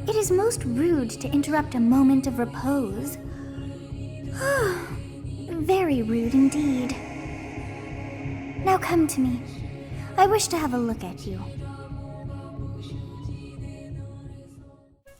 It is most rude to interrupt a moment of repose. Very rude indeed. Now come to me. I wish to have a look at you.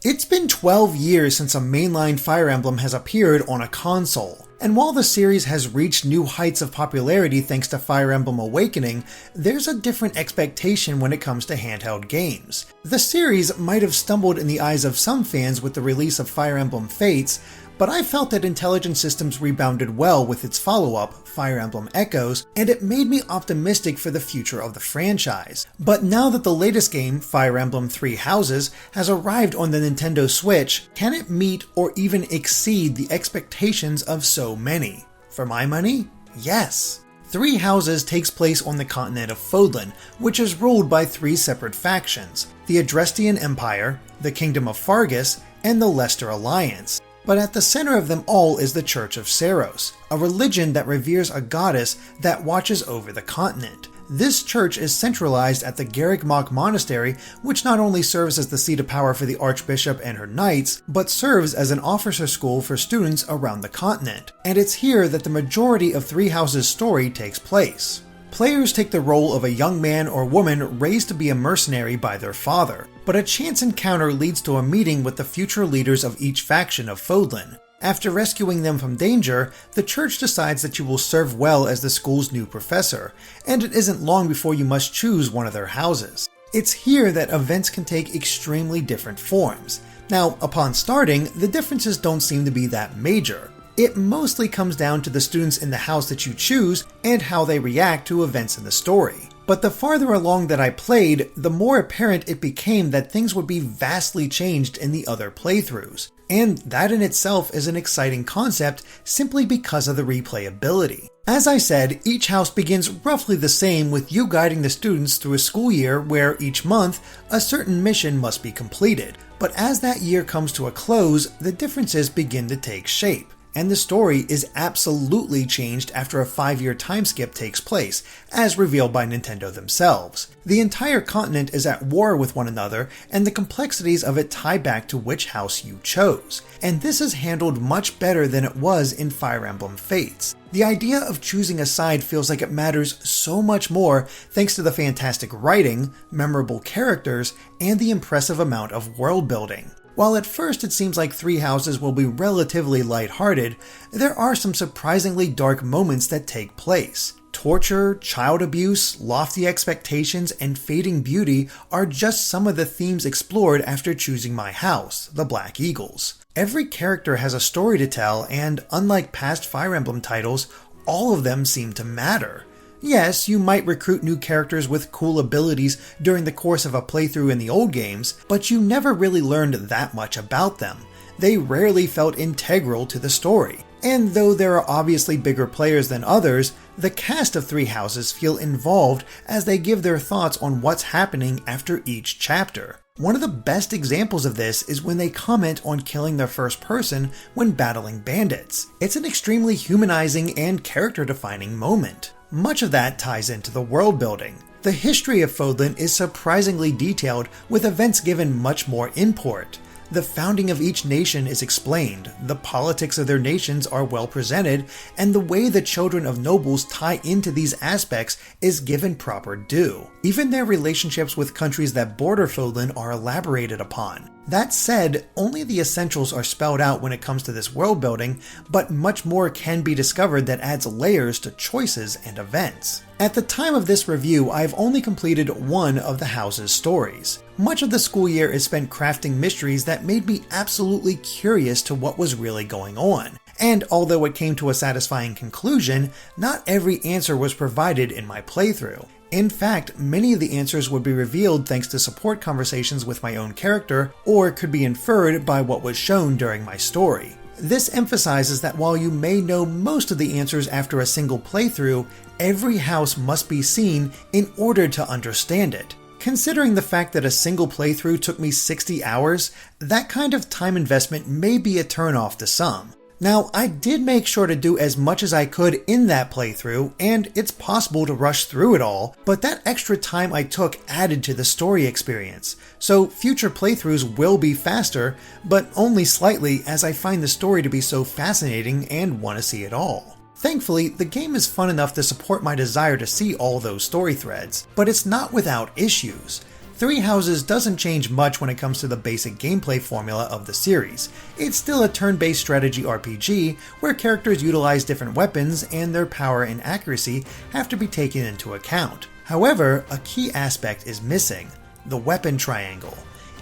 It's been 12 years since a mainline Fire Emblem has appeared on a console, and while the series has reached new heights of popularity thanks to Fire Emblem Awakening, there's a different expectation when it comes to handheld games. The series might have stumbled in the eyes of some fans with the release of Fire Emblem Fates, but I felt that Intelligent Systems rebounded well with its follow-up, Fire Emblem Echoes, and it made me optimistic for the future of the franchise. But now that the latest game, Fire Emblem Three Houses, has arrived on the Nintendo Switch, can it meet or even exceed the expectations of so many? For my money, yes. Three Houses takes place on the continent of Fodlan, which is ruled by three separate factions: the Adrestian Empire, the Kingdom of Fargus, and the Leicester Alliance. But at the center of them all is the Church of Seiros, a religion that reveres a goddess that watches over the continent. This church is centralized at the Garrigmach Monastery, which not only serves as the seat of power for the Archbishop and her knights, but serves as an officer school for students around the continent. And it's here that the majority of Three Houses' story takes place. Players take the role of a young man or woman raised to be a mercenary by their father, but a chance encounter leads to a meeting with the future leaders of each faction of Fodlan. After rescuing them from danger, the church decides that you will serve well as the school's new professor, and it isn't long before you must choose one of their houses. It's here that events can take extremely different forms. Now, upon starting, the differences don't seem to be that major. It mostly comes down to the students in the house that you choose and how they react to events in the story. But the farther along that I played, the more apparent it became that things would be vastly changed in the other playthroughs. And that in itself is an exciting concept simply because of the replayability. As I said, each house begins roughly the same, with you guiding the students through a school year where each month a certain mission must be completed. But as that year comes to a close, the differences begin to take shape. And the story is absolutely changed after a 5-year time skip takes place, as revealed by Nintendo themselves. The entire continent is at war with one another, and the complexities of it tie back to which house you chose. And this is handled much better than it was in Fire Emblem Fates. The idea of choosing a side feels like it matters so much more thanks to the fantastic writing, memorable characters, and the impressive amount of world building. While at first it seems like Three Houses will be relatively lighthearted, there are some surprisingly dark moments that take place. Torture, child abuse, lofty expectations, and fading beauty are just some of the themes explored after choosing my house, the Black Eagles. Every character has a story to tell, and unlike past Fire Emblem titles, all of them seem to matter. Yes, you might recruit new characters with cool abilities during the course of a playthrough in the old games, but you never really learned that much about them. They rarely felt integral to the story. And though there are obviously bigger players than others, the cast of Three Houses feel involved as they give their thoughts on what's happening after each chapter. One of the best examples of this is when they comment on killing their first person when battling bandits. It's an extremely humanizing and character-defining moment. Much of that ties into the world building. The history of Fodlan is surprisingly detailed, with events given much more import. The founding of each nation is explained, the politics of their nations are well presented, and the way the children of nobles tie into these aspects is given proper due. Even their relationships with countries that border Fodlan are elaborated upon. That said, only the essentials are spelled out when it comes to this world building, but much more can be discovered that adds layers to choices and events. At the time of this review, I've only completed one of the house's stories. Much of the school year is spent crafting mysteries that made me absolutely curious to what was really going on. And although it came to a satisfying conclusion, not every answer was provided in my playthrough. In fact, many of the answers would be revealed thanks to support conversations with my own character, or could be inferred by what was shown during my story. This emphasizes that while you may know most of the answers after a single playthrough, every house must be seen in order to understand it. Considering the fact that a single playthrough took me 60 hours, that kind of time investment may be a turnoff to some. Now, I did make sure to do as much as I could in that playthrough, and it's possible to rush through it all, but that extra time I took added to the story experience. So future playthroughs will be faster, but only slightly, as I find the story to be so fascinating and want to see it all. Thankfully, the game is fun enough to support my desire to see all those story threads, but it's not without issues. Three Houses doesn't change much when it comes to the basic gameplay formula of the series. It's still a turn-based strategy RPG where characters utilize different weapons and their power and accuracy have to be taken into account. However, a key aspect is missing: the weapon triangle.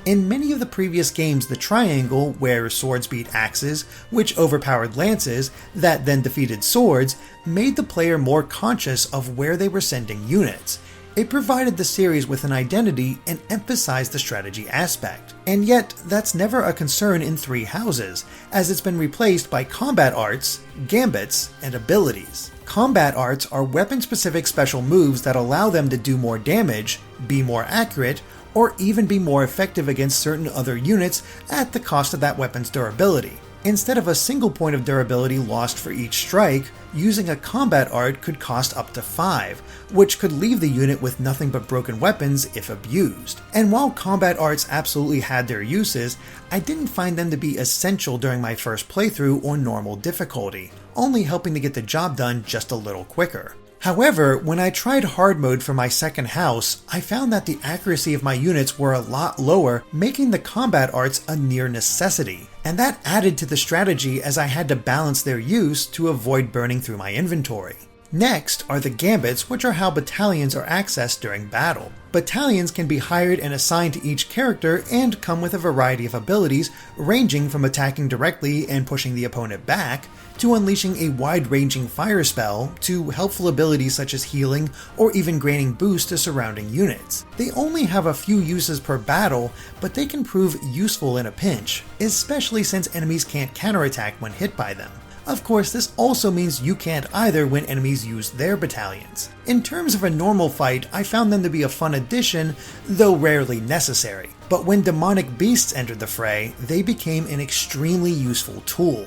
In many of the previous games, the triangle, where swords beat axes, which overpowered lances, that then defeated swords, made the player more conscious of where they were sending units. It provided the series with an identity and emphasized the strategy aspect. And yet, that's never a concern in Three Houses, as it's been replaced by combat arts, gambits, and abilities. Combat arts are weapon-specific special moves that allow them to do more damage, be more accurate, or even be more effective against certain other units at the cost of that weapon's durability. Instead of a single point of durability lost for each strike, using a combat art could cost up to 5, which could leave the unit with nothing but broken weapons if abused. And while combat arts absolutely had their uses, I didn't find them to be essential during my first playthrough on normal difficulty, only helping to get the job done just a little quicker. However, when I tried hard mode for my second house, I found that the accuracy of my units were a lot lower, making the combat arts a near necessity. And that added to the strategy as I had to balance their use to avoid burning through my inventory. Next are the gambits, which are how battalions are accessed during battle. Battalions can be hired and assigned to each character and come with a variety of abilities, ranging from attacking directly and pushing the opponent back, to unleashing a wide-ranging fire spell, to helpful abilities such as healing or even granting boosts to surrounding units. They only have a few uses per battle, but they can prove useful in a pinch, especially since enemies can't counterattack when hit by them. Of course, this also means you can't either when enemies use their battalions. In terms of a normal fight, I found them to be a fun addition, though rarely necessary. But when demonic beasts entered the fray, they became an extremely useful tool.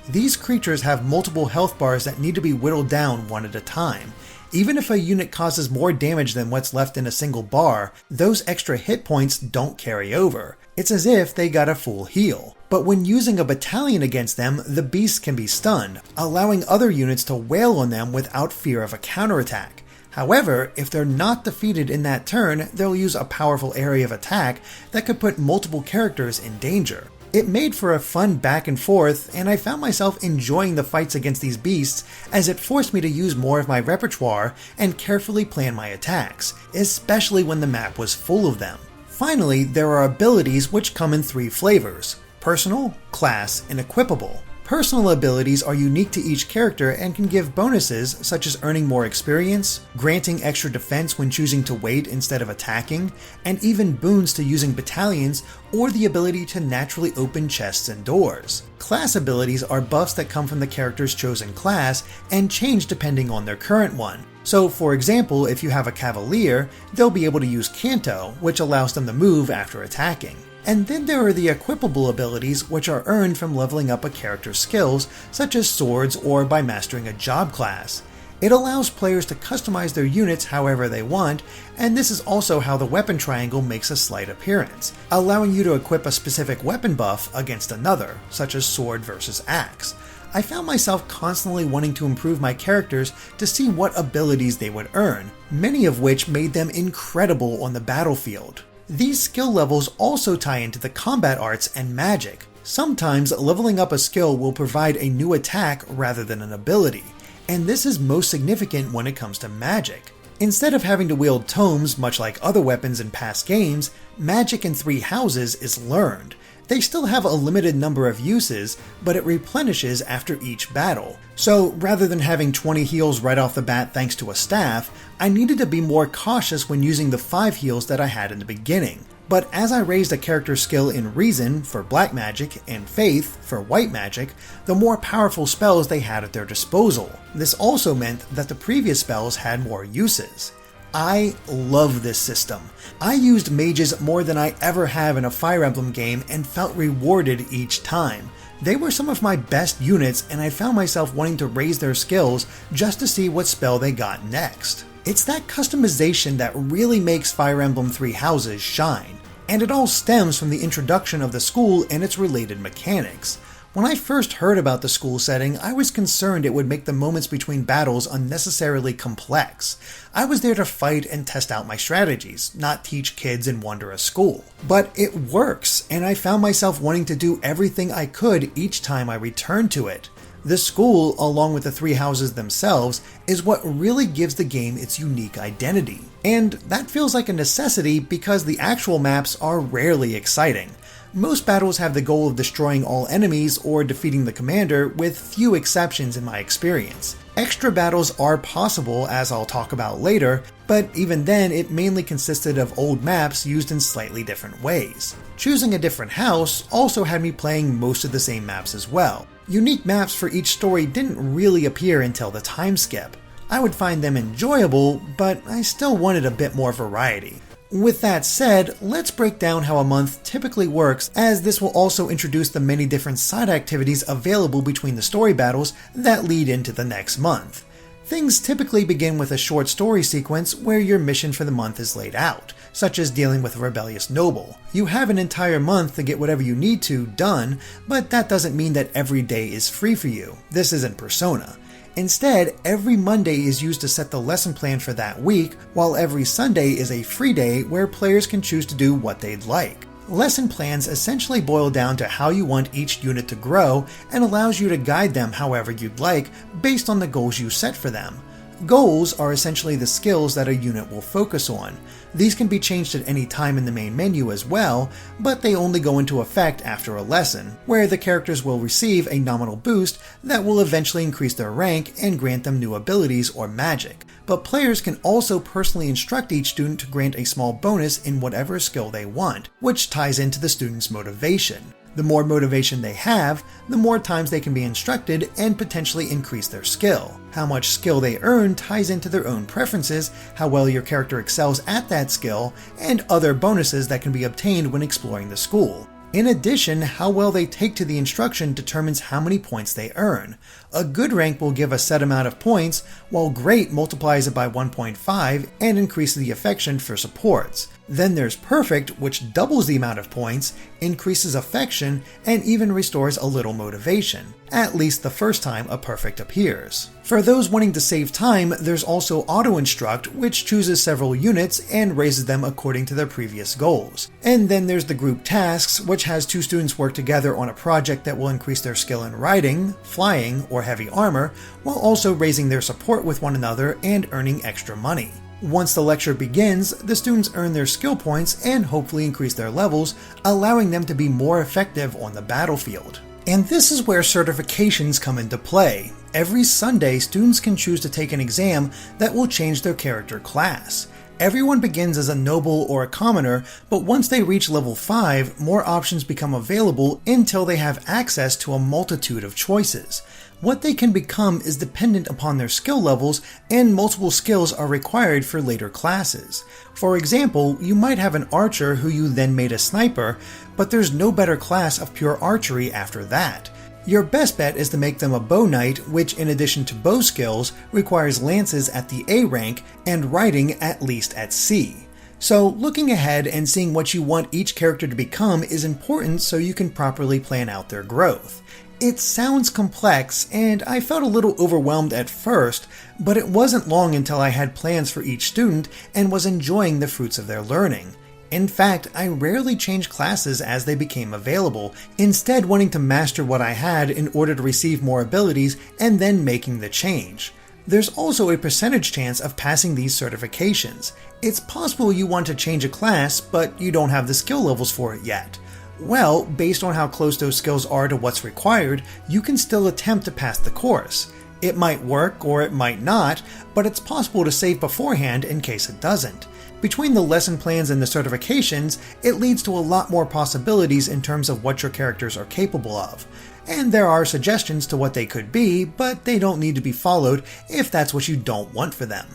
These creatures have multiple health bars that need to be whittled down one at a time. Even if a unit causes more damage than what's left in a single bar, those extra hit points don't carry over. It's as if they got a full heal. But when using a battalion against them, the beasts can be stunned, allowing other units to wail on them without fear of a counterattack. However, if they're not defeated in that turn, they'll use a powerful area of attack that could put multiple characters in danger. It made for a fun back and forth, and I found myself enjoying the fights against these beasts as it forced me to use more of my repertoire and carefully plan my attacks, especially when the map was full of them. Finally, there are abilities which come in 3 flavors: personal, class, and equipable. Personal abilities are unique to each character and can give bonuses such as earning more experience, granting extra defense when choosing to wait instead of attacking, and even boons to using battalions or the ability to naturally open chests and doors. Class abilities are buffs that come from the character's chosen class and change depending on their current one. So for example, if you have a Cavalier, they'll be able to use Canto, which allows them to move after attacking. And then there are the equipable abilities, which are earned from leveling up a character's skills, such as swords or by mastering a job class. It allows players to customize their units however they want, and this is also how the weapon triangle makes a slight appearance, allowing you to equip a specific weapon buff against another, such as sword versus axe. I found myself constantly wanting to improve my characters to see what abilities they would earn, many of which made them incredible on the battlefield. These skill levels also tie into the combat arts and magic. Sometimes leveling up a skill will provide a new attack rather than an ability, and this is most significant when it comes to magic. Instead of having to wield tomes much like other weapons in past games, magic in Three Houses is learned. They still have a limited number of uses, but it replenishes after each battle. So rather than having 20 heals right off the bat thanks to a staff, I needed to be more cautious when using the 5 heals that I had in the beginning. But as I raised a character's skill in Reason for black magic and Faith for white magic, the more powerful spells they had at their disposal. This also meant that the previous spells had more uses. I love this system. I used mages more than I ever have in a Fire Emblem game and felt rewarded each time. They were some of my best units, and I found myself wanting to raise their skills just to see what spell they got next. It's that customization that really makes Fire Emblem Three Houses shine, and it all stems from the introduction of the school and its related mechanics. When I first heard about the school setting, I was concerned it would make the moments between battles unnecessarily complex. I was there to fight and test out my strategies, not teach kids and wander a school. But it works, and I found myself wanting to do everything I could each time I returned to it. The school, along with the three houses themselves, is what really gives the game its unique identity. And that feels like a necessity because the actual maps are rarely exciting. Most battles have the goal of destroying all enemies or defeating the commander, with few exceptions in my experience. Extra battles are possible, as I'll talk about later, but even then it mainly consisted of old maps used in slightly different ways. Choosing a different house also had me playing most of the same maps as well. Unique maps for each story didn't really appear until the time skip. I would find them enjoyable, but I still wanted a bit more variety. With that said, let's break down how a month typically works, as this will also introduce the many different side activities available between the story battles that lead into the next month. Things typically begin with a short story sequence where your mission for the month is laid out, such as dealing with a rebellious noble. You have an entire month to get whatever you need to done, but that doesn't mean that every day is free for you. This isn't Persona. Instead, every Monday is used to set the lesson plan for that week, while every Sunday is a free day where players can choose to do what they'd like. Lesson plans essentially boil down to how you want each unit to grow and allows you to guide them however you'd like based on the goals you set for them. Goals are essentially the skills that a unit will focus on. These can be changed at any time in the main menu as well, but they only go into effect after a lesson, where the characters will receive a nominal boost that will eventually increase their rank and grant them new abilities or magic. But players can also personally instruct each student to grant a small bonus in whatever skill they want, which ties into the student's motivation. The more motivation they have, the more times they can be instructed and potentially increase their skill. How much skill they earn ties into their own preferences, how well your character excels at that skill, and other bonuses that can be obtained when exploring the school. In addition, how well they take to the instruction determines how many points they earn. A good rank will give a set amount of points, while great multiplies it by 1.5 and increases the affection for supports. Then there's perfect, which doubles the amount of points, increases affection, and even restores a little motivation, at least the first time a perfect appears. For those wanting to save time, there's also auto-instruct, which chooses several units and raises them according to their previous goals. And then there's the group tasks, which has two students work together on a project that will increase their skill in riding, flying, or heavy armor, while also raising their support with one another and earning extra money. Once the lecture begins, the students earn their skill points and hopefully increase their levels, allowing them to be more effective on the battlefield. And this is where certifications come into play. Every Sunday, students can choose to take an exam that will change their character class. Everyone begins as a noble or a commoner, but once they reach level 5, more options become available until they have access to a multitude of choices. What they can become is dependent upon their skill levels, and multiple skills are required for later classes. For example, you might have an archer who you then made a sniper, but there's no better class of pure archery after that. Your best bet is to make them a bow knight, which in addition to bow skills, requires lances at the A rank and riding at least at C. So looking ahead and seeing what you want each character to become is important so you can properly plan out their growth. It sounds complex, and I felt a little overwhelmed at first, but it wasn't long until I had plans for each student and was enjoying the fruits of their learning. In fact, I rarely changed classes as they became available, instead wanting to master what I had in order to receive more abilities and then making the change. There's also a percentage chance of passing these certifications. It's possible you want to change a class, but you don't have the skill levels for it yet. Well, based on how close those skills are to what's required, you can still attempt to pass the course. It might work or it might not, but it's possible to save beforehand in case it doesn't. Between the lesson plans and the certifications, it leads to a lot more possibilities in terms of what your characters are capable of. And there are suggestions to what they could be, but they don't need to be followed if that's what you don't want for them.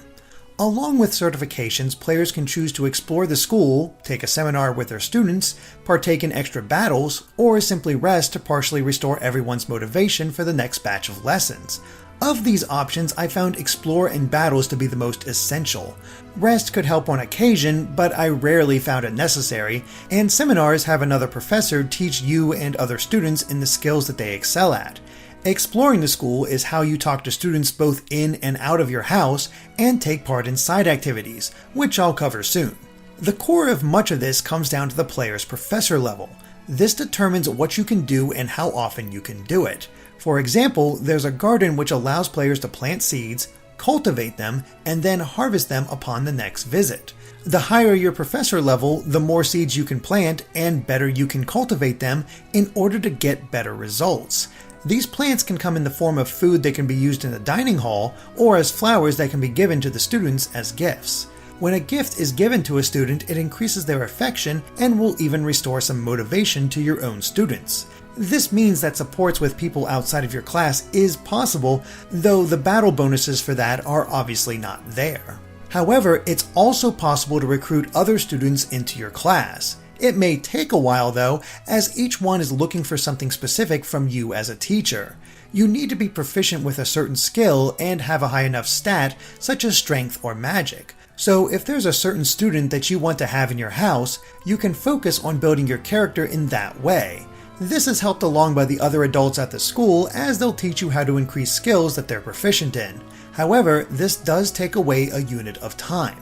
Along with certifications, players can choose to explore the school, take a seminar with their students, partake in extra battles, or simply rest to partially restore everyone's motivation for the next batch of lessons. Of these options, I found Explore and Battles to be the most essential. Rest could help on occasion, but I rarely found it necessary, and seminars have another professor teach you and other students in the skills that they excel at. Exploring the school is how you talk to students both in and out of your house and take part in side activities, which I'll cover soon. The core of much of this comes down to the player's professor level. This determines what you can do and how often you can do it. For example, there's a garden which allows players to plant seeds, cultivate them, and then harvest them upon the next visit. The higher your professor level, the more seeds you can plant and better you can cultivate them in order to get better results. These plants can come in the form of food that can be used in the dining hall, or as flowers that can be given to the students as gifts. When a gift is given to a student, it increases their affection and will even restore some motivation to your own students. This means that supports with people outside of your class is possible, though the battle bonuses for that are obviously not there. However, it's also possible to recruit other students into your class. It may take a while though, as each one is looking for something specific from you as a teacher. You need to be proficient with a certain skill and have a high enough stat, such as strength or magic. So if there's a certain student that you want to have in your house, you can focus on building your character in that way. This is helped along by the other adults at the school, as they'll teach you how to increase skills that they're proficient in. However, this does take away a unit of time.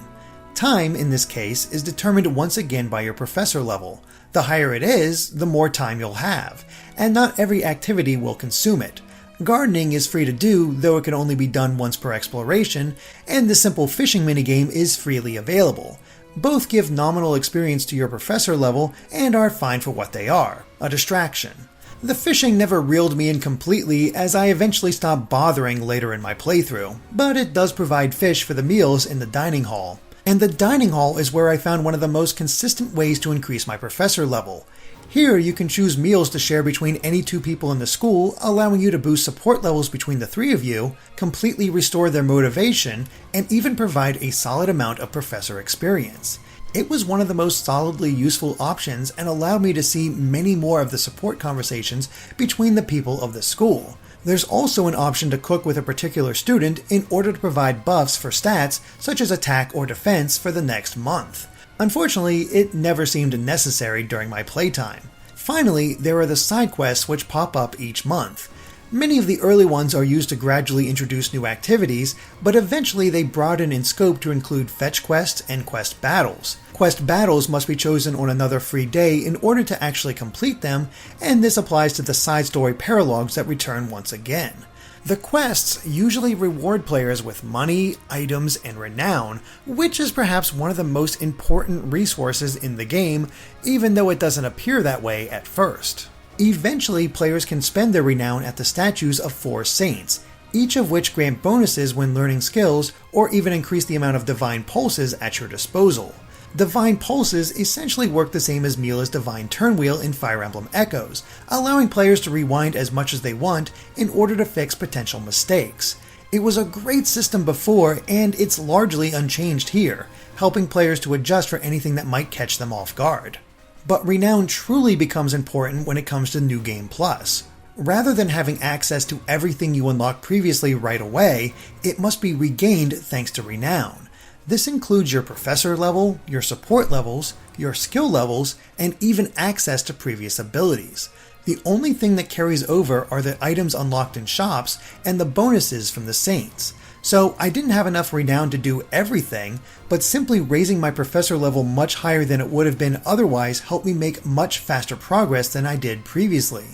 Time, in this case, is determined once again by your professor level. The higher it is, the more time you'll have, and not every activity will consume it. Gardening is free to do, though it can only be done once per exploration, and the simple fishing minigame is freely available. Both give nominal experience to your professor level and are fine for what they are, a distraction. The fishing never reeled me in completely, as I eventually stopped bothering later in my playthrough, but it does provide fish for the meals in the dining hall. And the dining hall is where I found one of the most consistent ways to increase my professor level. Here you can choose meals to share between any two people in the school, allowing you to boost support levels between the three of you, completely restore their motivation, and even provide a solid amount of professor experience. It was one of the most solidly useful options and allowed me to see many more of the support conversations between the people of the school. There's also an option to cook with a particular student in order to provide buffs for stats such as attack or defense for the next month. Unfortunately, it never seemed necessary during my playtime. Finally, there are the side quests which pop up each month. Many of the early ones are used to gradually introduce new activities, but eventually they broaden in scope to include fetch quests and quest battles. Quest battles must be chosen on another free day in order to actually complete them, and this applies to the side story paralogs that return once again. The quests usually reward players with money, items, and renown, which is perhaps one of the most important resources in the game, even though it doesn't appear that way at first. Eventually, players can spend their renown at the statues of 4 saints, each of which grant bonuses when learning skills or even increase the amount of divine pulses at your disposal. Divine pulses essentially work the same as Mila's divine turnwheel in Fire Emblem Echoes, allowing players to rewind as much as they want in order to fix potential mistakes. It was a great system before, and it's largely unchanged here, helping players to adjust for anything that might catch them off guard. But Renown truly becomes important when it comes to New Game Plus. Rather than having access to everything you unlocked previously right away, it must be regained thanks to Renown. This includes your professor level, your support levels, your skill levels, and even access to previous abilities. The only thing that carries over are the items unlocked in shops and the bonuses from the saints. So I didn't have enough renown to do everything, but simply raising my professor level much higher than it would have been otherwise helped me make much faster progress than I did previously.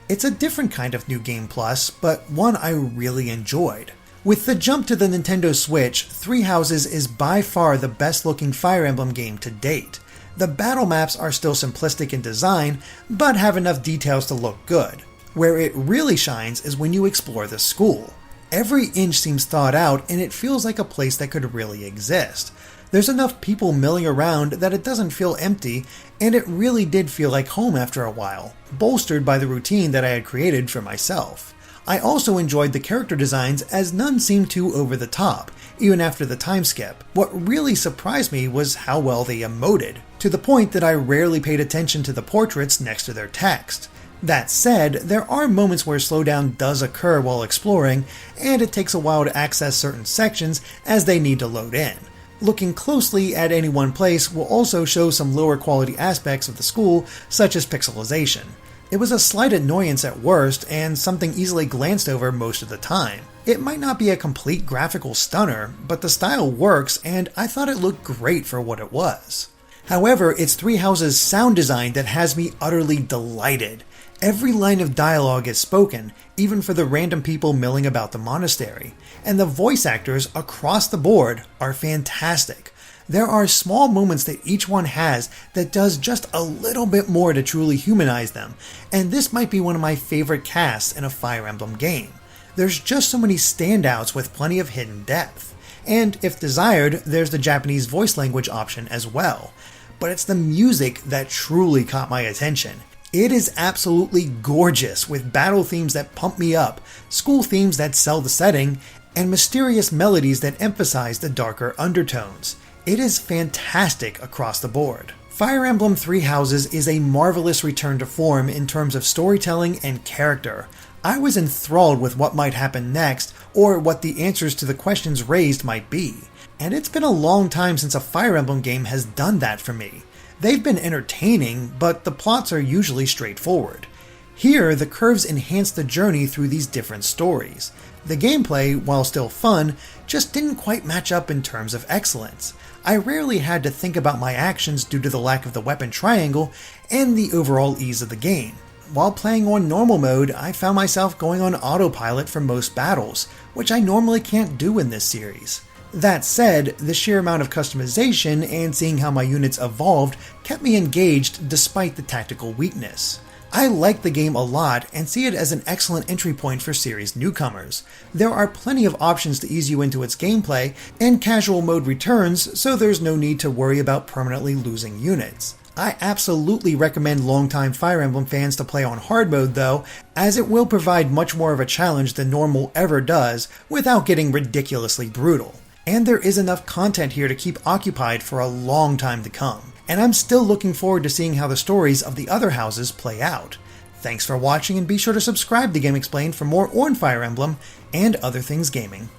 It's a different kind of New Game Plus, but one I really enjoyed. With the jump to the Nintendo Switch, Three Houses is by far the best looking Fire Emblem game to date. The battle maps are still simplistic in design, but have enough details to look good. Where it really shines is when you explore the school. Every inch seems thought out and it feels like a place that could really exist. There's enough people milling around that it doesn't feel empty, and it really did feel like home after a while, bolstered by the routine that I had created for myself. I also enjoyed the character designs as none seemed too over the top, even after the time skip. What really surprised me was how well they emoted, to the point that I rarely paid attention to the portraits next to their text. That said, there are moments where slowdown does occur while exploring, and it takes a while to access certain sections as they need to load in. Looking closely at any one place will also show some lower quality aspects of the school, such as pixelization. It was a slight annoyance at worst, and something easily glanced over most of the time. It might not be a complete graphical stunner, but the style works, and I thought it looked great for what it was. However, it's Three Houses' sound design that has me utterly delighted. Every line of dialogue is spoken, even for the random people milling about the monastery, and the voice actors across the board are fantastic. There are small moments that each one has that does just a little bit more to truly humanize them, and this might be one of my favorite casts in a Fire Emblem game. There's just so many standouts with plenty of hidden depth, and if desired, there's the Japanese voice language option as well. But it's the music that truly caught my attention. It is absolutely gorgeous, with battle themes that pump me up, school themes that sell the setting, and mysterious melodies that emphasize the darker undertones. It is fantastic across the board. Fire Emblem Three Houses is a marvelous return to form in terms of storytelling and character. I was enthralled with what might happen next, or what the answers to the questions raised might be. And it's been a long time since a Fire Emblem game has done that for me. They've been entertaining, but the plots are usually straightforward. Here, the curves enhance the journey through these different stories. The gameplay, while still fun, just didn't quite match up in terms of excellence. I rarely had to think about my actions due to the lack of the weapon triangle and the overall ease of the game. While playing on normal mode, I found myself going on autopilot for most battles, which I normally can't do in this series. That said, the sheer amount of customization and seeing how my units evolved kept me engaged despite the tactical weakness. I like the game a lot and see it as an excellent entry point for series newcomers. There are plenty of options to ease you into its gameplay, and casual mode returns, so there's no need to worry about permanently losing units. I absolutely recommend longtime Fire Emblem fans to play on hard mode though, as it will provide much more of a challenge than normal ever does without getting ridiculously brutal. And there is enough content here to keep occupied for a long time to come. And I'm still looking forward to seeing how the stories of the other houses play out. Thanks for watching, and be sure to subscribe to Game Explained for more on Fire Emblem and other things gaming.